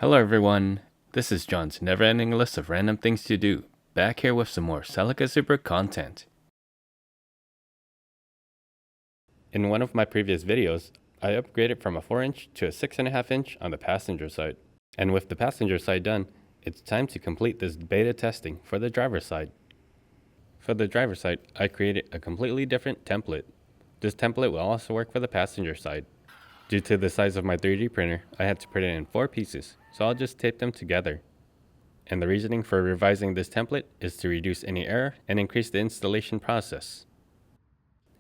Hello everyone, this is John's never-ending list of random things to do, back here with some more Celica Supra content. In one of my previous videos, I upgraded from a 4-inch to a 6.5-inch on the passenger side. And with the passenger side done, it's time to complete this beta testing for the driver's side. For the driver's side, I created a completely different template. This template will also work for the passenger side. Due to the size of my 3D printer, I had to print it in 4 pieces, so I'll just tape them together. And the reasoning for revising this template is to reduce any error and increase the installation process.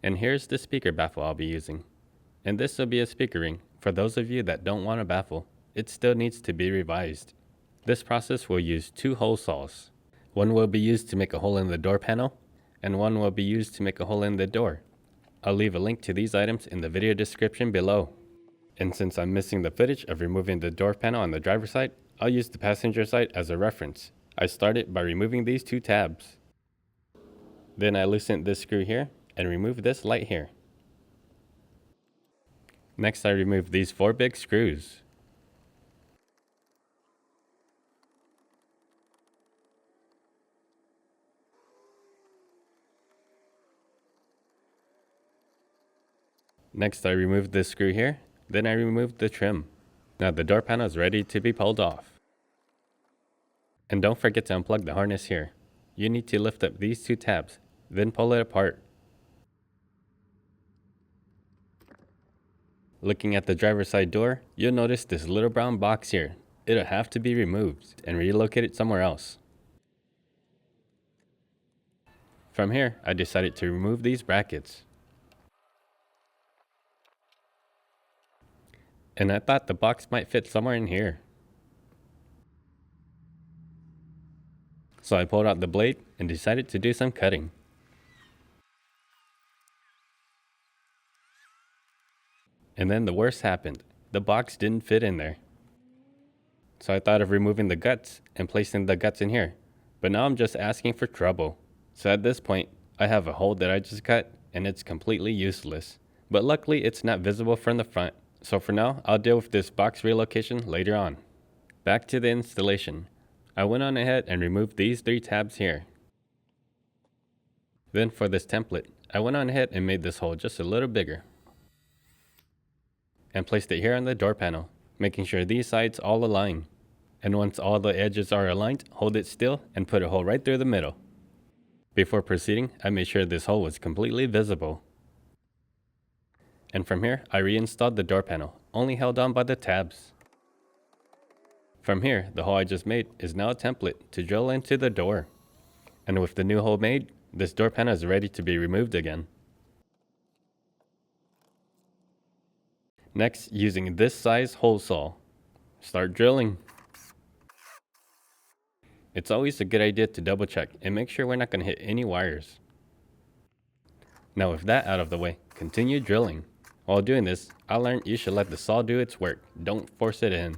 And here's the speaker baffle I'll be using. And this will be a speaker ring. For those of you that don't want a baffle, it still needs to be revised. This process will use 2 hole saws. One will be used to make a hole in the door panel, and one will be used to make a hole in the door. I'll leave a link to these items in the video description below. And since I'm missing the footage of removing the door panel on the driver's side, I'll use the passenger side as a reference. I started by removing these 2 tabs. Then I loosened this screw here and removed this light here. Next I removed these 4 big screws. Next I removed this screw here, then I removed the trim. Now the door panel is ready to be pulled off. And don't forget to unplug the harness here. You need to lift up these 2 tabs, then pull it apart. Looking at the driver's side door, you'll notice this little brown box here. It'll have to be removed and relocated somewhere else. From here, I decided to remove these brackets. And I thought the box might fit somewhere in here. So I pulled out the blade and decided to do some cutting. And then the worst happened. The box didn't fit in there. So I thought of removing the guts and placing the guts in here. But now I'm just asking for trouble. So at this point, I have a hole that I just cut and it's completely useless. But luckily it's not visible from the front. So for now, I'll deal with this box relocation later on. Back to the installation. I went on ahead and removed these 3 tabs here. Then for this template, I went on ahead and made this hole just a little bigger. And placed it here on the door panel, making sure these sides all align. And once all the edges are aligned, hold it still and put a hole right through the middle. Before proceeding, I made sure this hole was completely visible. And from here, I reinstalled the door panel, only held on by the tabs. From here, the hole I just made is now a template to drill into the door. And with the new hole made, this door panel is ready to be removed again. Next, using this size hole saw, start drilling. It's always a good idea to double check and make sure we're not going to hit any wires. Now with that out of the way, continue drilling. While doing this, I learned you should let the saw do its work, don't force it in.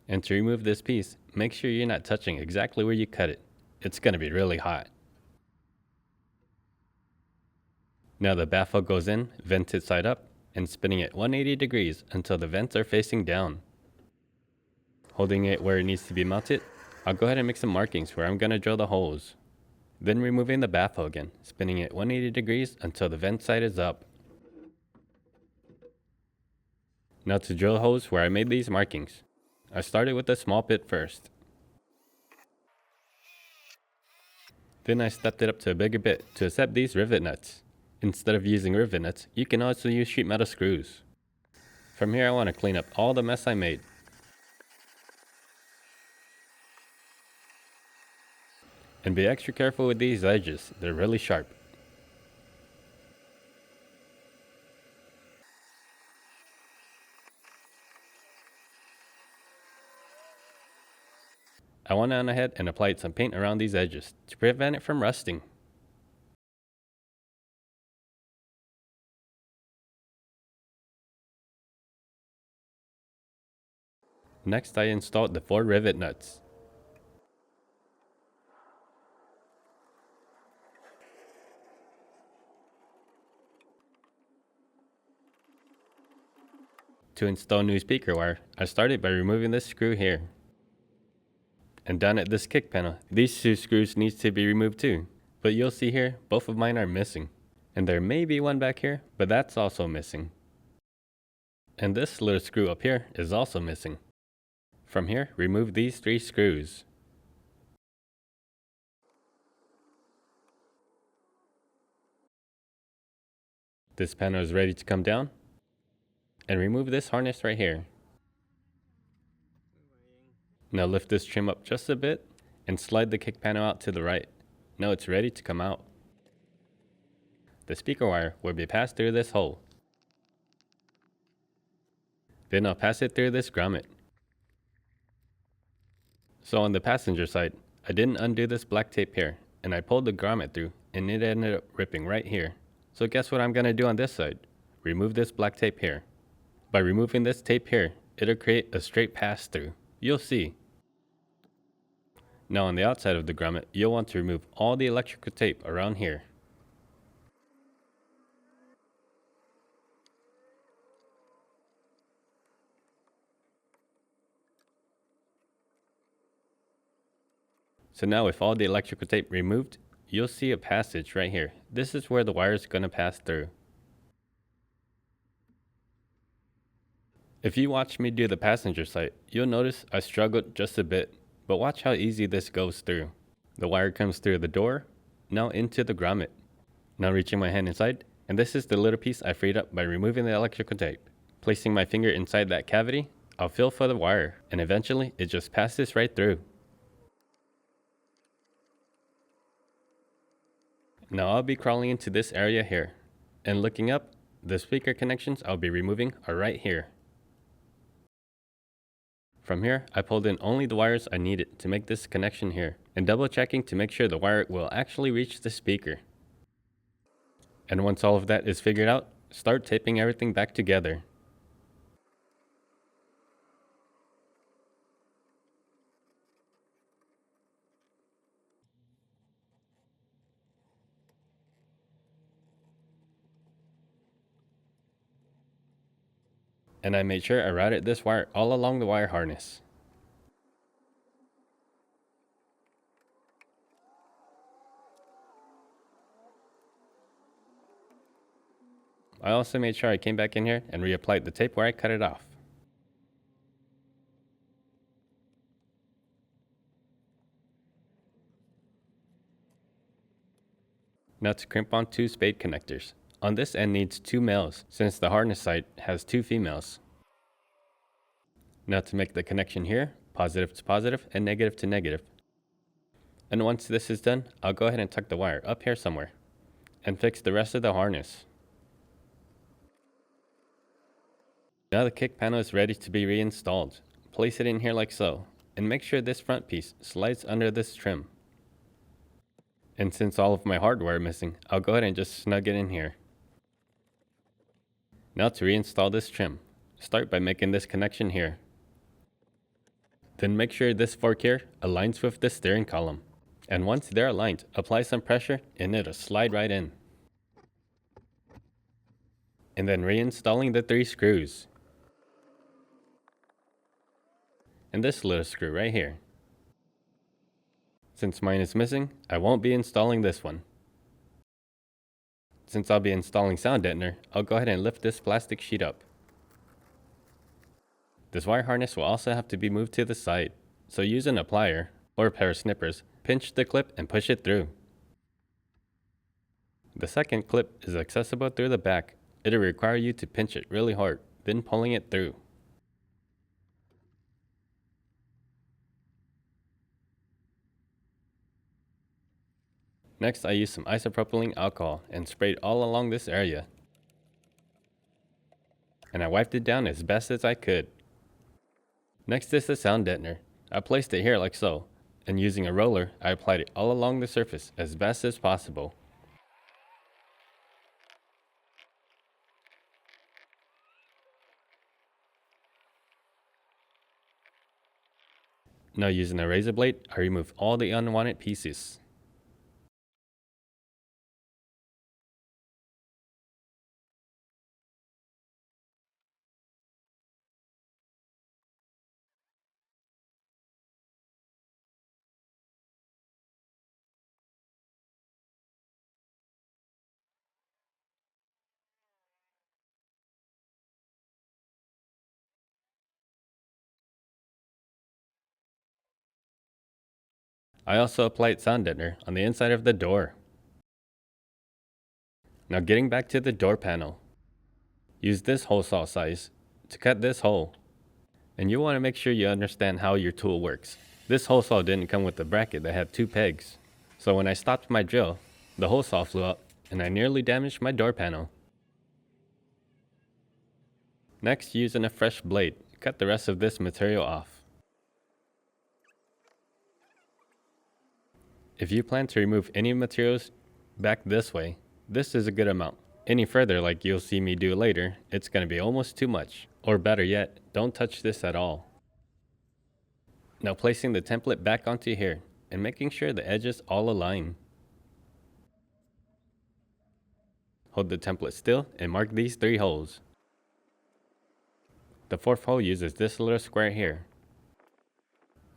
And to remove this piece, make sure you're not touching exactly where you cut it. It's going to be really hot. Now the baffle goes in, vents it side up, and spinning it 180 degrees until the vents are facing down. Holding it where it needs to be mounted, I'll go ahead and make some markings where I'm going to drill the holes. Then removing the baffle again, spinning it 180 degrees until the vent side is up. Now to drill holes where I made these markings. I started with a small bit first. Then I stepped it up to a bigger bit to accept these rivet nuts. Instead of using rivet nuts, you can also use sheet metal screws. From here I want to clean up all the mess I made. And be extra careful with these edges, they're really sharp. I went on ahead and applied some paint around these edges to prevent it from rusting. Next I installed the 4 rivet nuts. To install new speaker wire, I started by removing this screw here. And down at this kick panel, these two screws need to be removed too. But you'll see here, both of mine are missing. And there may be one back here, but that's also missing. And this little screw up here is also missing. From here, remove these 3 screws. This panel is ready to come down. And remove this harness right here. Now lift this trim up just a bit and slide the kick panel out to the right. Now it's ready to come out. The speaker wire will be passed through this hole. Then I'll pass it through this grommet. So on the passenger side, I didn't undo this black tape here, and I pulled the grommet through, and it ended up ripping right here. So guess what I'm going to do on this side? Remove this black tape here. By removing this tape here, it'll create a straight pass through. You'll see. Now on the outside of the grommet, you'll want to remove all the electrical tape around here. So now with all the electrical tape removed, you'll see a passage right here. This is where the wire is going to pass through. If you watch me do the passenger side, you'll notice I struggled just a bit, but watch how easy this goes through. The wire comes through the door, now into the grommet. Now reaching my hand inside, and this is the little piece I freed up by removing the electrical tape. Placing my finger inside that cavity, I'll feel for the wire, and eventually it just passes right through. Now I'll be crawling into this area here, and looking up, the speaker connections I'll be removing are right here. From here, I pulled in only the wires I needed to make this connection here, and double checking to make sure the wire will actually reach the speaker. And once all of that is figured out, start taping everything back together. And I made sure I routed this wire all along the wire harness. I also made sure I came back in here and reapplied the tape where I cut it off. Now to crimp on 2 spade connectors. On this end needs 2 males, since the harness side has 2 females. Now to make the connection here, positive to positive and negative to negative. And once this is done, I'll go ahead and tuck the wire up here somewhere, and fix the rest of the harness. Now the kick panel is ready to be reinstalled. Place it in here like so, and make sure this front piece slides under this trim. And since all of my hardware is missing, I'll go ahead and just snug it in here. Now to reinstall this trim, start by making this connection here. Then make sure this fork here aligns with the steering column. And once they're aligned, apply some pressure and it'll slide right in. And then reinstalling the 3 screws. And this little screw right here. Since mine is missing, I won't be installing this one. Since I'll be installing sound deadener, I'll go ahead and lift this plastic sheet up. This wire harness will also have to be moved to the side, so use an applier, or a pair of snippers, pinch the clip and push it through. The second clip is accessible through the back. It'll require you to pinch it really hard, then pulling it through. Next, I used some isopropylene alcohol and sprayed all along this area. And I wiped it down as best as I could. Next is the sound deadener. I placed it here like so, and using a roller, I applied it all along the surface as best as possible. Now using a razor blade, I remove all the unwanted pieces. I also applied sound deadener on the inside of the door. Now getting back to the door panel. Use this hole saw size to cut this hole. And you want to make sure you understand how your tool works. This hole saw didn't come with a bracket that had 2 pegs. So when I stopped my drill, the hole saw flew up and I nearly damaged my door panel. Next, using a fresh blade, cut the rest of this material off. If you plan to remove any materials back this way, this is a good amount. Any further, like you'll see me do later, it's going to be almost too much. Or better yet, don't touch this at all. Now placing the template back onto here and making sure the edges all align. Hold the template still and mark these 3 holes. The 4th hole uses this little square here.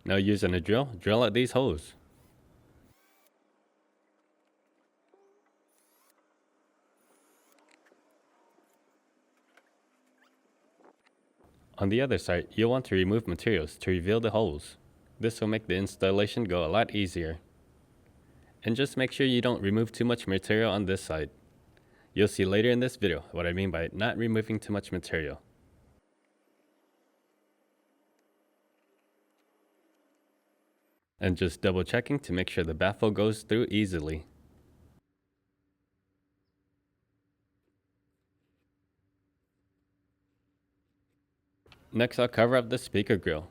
Now using a drill, drill out these holes. On the other side, you'll want to remove materials to reveal the holes. This will make the installation go a lot easier. And just make sure you don't remove too much material on this side. You'll see later in this video what I mean by not removing too much material. And just double checking to make sure the baffle goes through easily. Next, I'll cover up the speaker grille.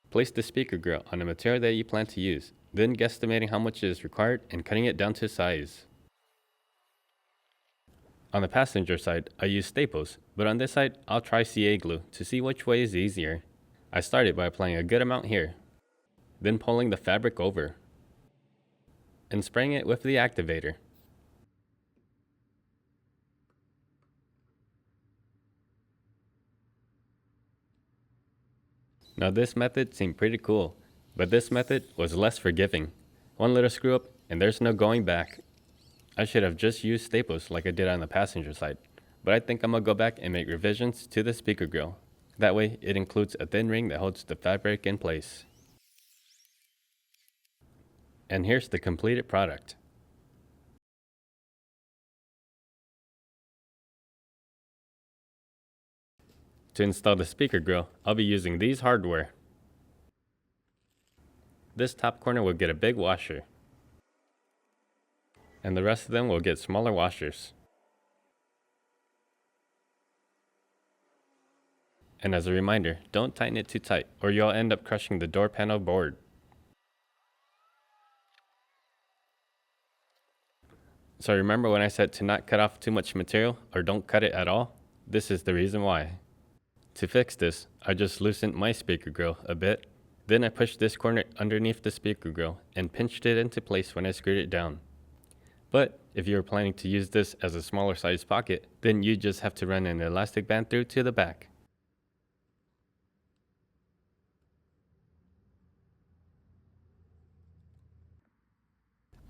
Place the speaker grille on the material that you plan to use, then guesstimating how much is required and cutting it down to size. On the passenger side, I use staples, but on this side, I'll try CA glue to see which way is easier. I started by applying a good amount here, then pulling the fabric over, and spraying it with the activator. Now this method seemed pretty cool, but this method was less forgiving. One little screw up and there's no going back. I should have just used staples like I did on the passenger side, but I think I'm gonna go back and make revisions to the speaker grille. That way it includes a thin ring that holds the fabric in place. And here's the completed product. To install the speaker grille, I'll be using these hardware. This top corner will get a big washer, and the rest of them will get smaller washers. And as a reminder, don't tighten it too tight or you'll end up crushing the door panel board. So remember when I said to not cut off too much material or don't cut it at all? This is the reason why. To fix this, I just loosened my speaker grille a bit. Then I pushed this corner underneath the speaker grille and pinched it into place when I screwed it down. But if you're planning to use this as a smaller size pocket, then you just have to run an elastic band through to the back.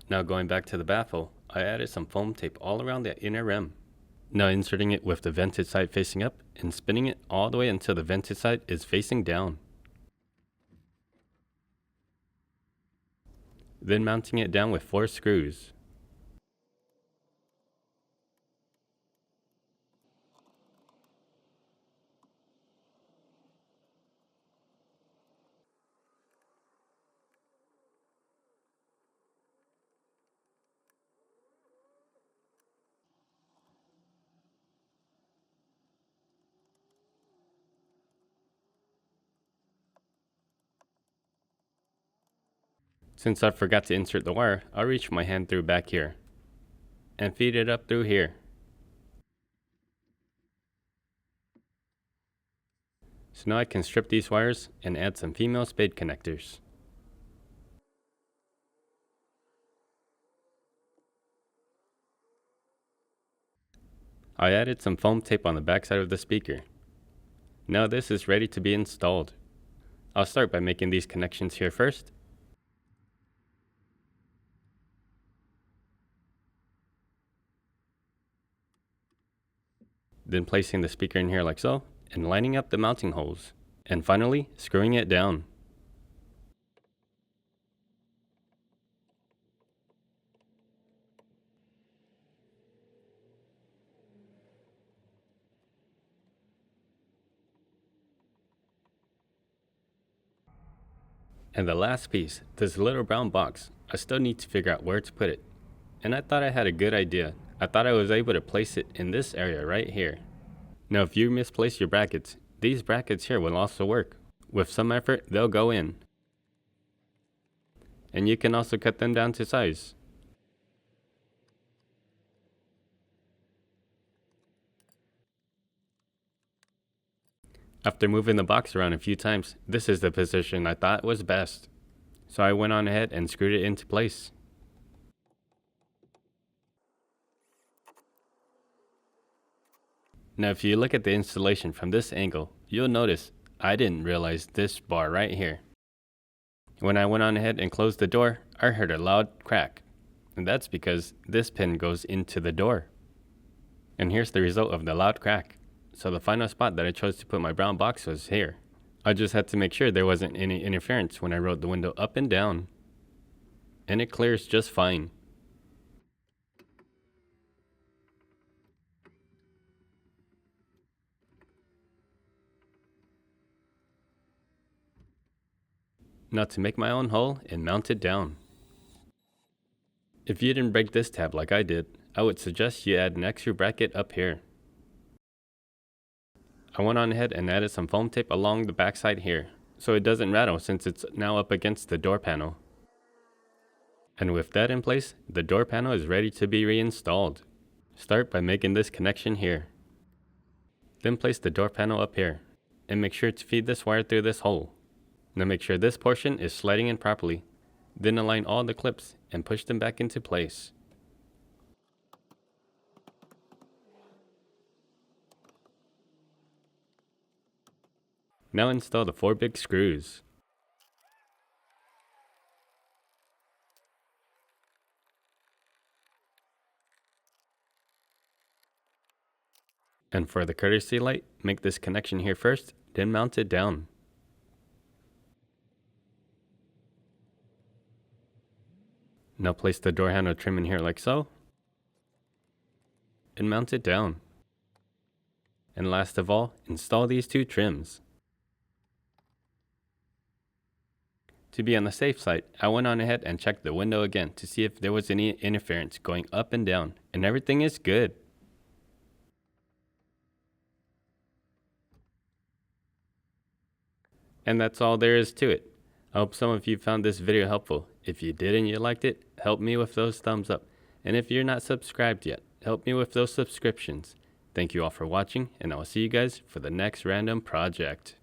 Now going back to the baffle, I added some foam tape all around the inner rim. Now inserting it with the vented side facing up and spinning it all the way until the vented side is facing down. Then mounting it down with 4 screws. Since I forgot to insert the wire, I'll reach my hand through back here and feed it up through here. So now I can strip these wires and add some female spade connectors. I added some foam tape on the backside of the speaker. Now this is ready to be installed. I'll start by making these connections here first. Then placing the speaker in here like so, and lining up the mounting holes. And finally, screwing it down. And the last piece, this little brown box, I still need to figure out where to put it. And I thought I had a good idea. I thought I was able to place it in this area right here. Now if you misplace your brackets, these brackets here will also work. With some effort, they'll go in. And you can also cut them down to size. After moving the box around a few times, this is the position I thought was best. So I went on ahead and screwed it into place. Now if you look at the installation from this angle, you'll notice I didn't realize this bar right here. When I went on ahead and closed the door, I heard a loud crack. And that's because this pin goes into the door. And here's the result of the loud crack. So the final spot that I chose to put my brown box was here. I just had to make sure there wasn't any interference when I rolled the window up and down. And it clears just fine. Now to make my own hole and mount it down. If you didn't break this tab like I did, I would suggest you add an extra bracket up here. I went on ahead and added some foam tape along the backside here, so it doesn't rattle since it's now up against the door panel. And with that in place, the door panel is ready to be reinstalled. Start by making this connection here. Then place the door panel up here, and make sure to feed this wire through this hole. Now make sure this portion is sliding in properly. Then align all the clips and push them back into place. Now install the 4 big screws. And for the courtesy light, make this connection here first, then mount it down. Now place the door handle trim in here like so, and mount it down. And last of all, install these 2 trims. To be on the safe side, I went on ahead and checked the window again to see if there was any interference going up and down, and everything is good. And that's all there is to it. I hope some of you found this video helpful. If you did and you liked it, help me with those thumbs up. And if you're not subscribed yet, help me with those subscriptions. Thank you all for watching, and I will see you guys for the next random project.